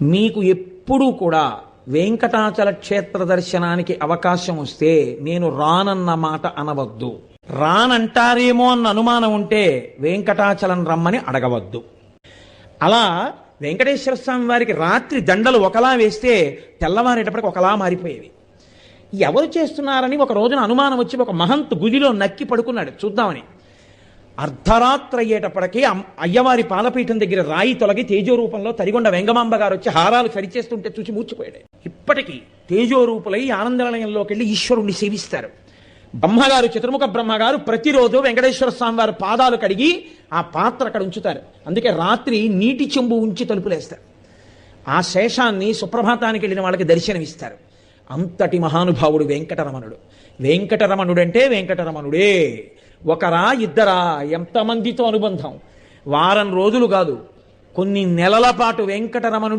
మీకు ఎప్పుడూ కూడా వెంకటాచల క్షేత్ర దర్శనానికి అవకాశం వస్తే నేను రానన్న మాట అనవద్దు. రానంటారేమో అన్న అనుమానం ఉంటే వెంకటాచలం రమ్మని అడగవద్దు. అలా వెంకటేశ్వర స్వామి వారికి రాత్రి దండలు ఒకలా వేస్తే తెల్లవారేటప్పటికి ఒకలా మారిపోయేవి. ఎవరు చేస్తున్నారని ఒక రోజున అనుమానం వచ్చి ఒక మహంత్ గుదిలో నక్కి పడుకున్నాడు చూద్దామని. అర్ధరాత్రి అయ్యేటప్పటికీ అయ్యవారి పాలపీఠం దగ్గర రాయి తొలగి తేజోరూపంలో తరిగొండ వెంగమాంబ గారు వచ్చి హారాలు సరిచేస్తుంటే చూసి మూర్చిపోయాడు. ఇప్పటికీ తేజోరూపులై ఆనందనిలయంలోకి వెళ్ళి ఈశ్వరుణ్ణి సేవిస్తారు. బ్రహ్మగారు, చతుర్ముఖ బ్రహ్మగారు ప్రతిరోజు వెంకటేశ్వర స్వామి వారి పాదాలు కడిగి ఆ పాత్ర అక్కడ ఉంచుతారు. అందుకే రాత్రి నీటి చెంబు ఉంచి తలుపులేస్తారు. ఆ శేషాన్ని సుప్రభాతానికి వెళ్ళిన వాళ్ళకి దర్శనమిస్తారు. అంతటి మహానుభావుడు వెంకటరమణుడు. వెంకటరమణుడంటే వెంకటరమణుడే. ఒకరా ఇద్దరా, ఎంతమందితో అనుబంధం. వారం రోజులు కాదు, కొన్ని నెలల పాటు వెంకటరమణుడు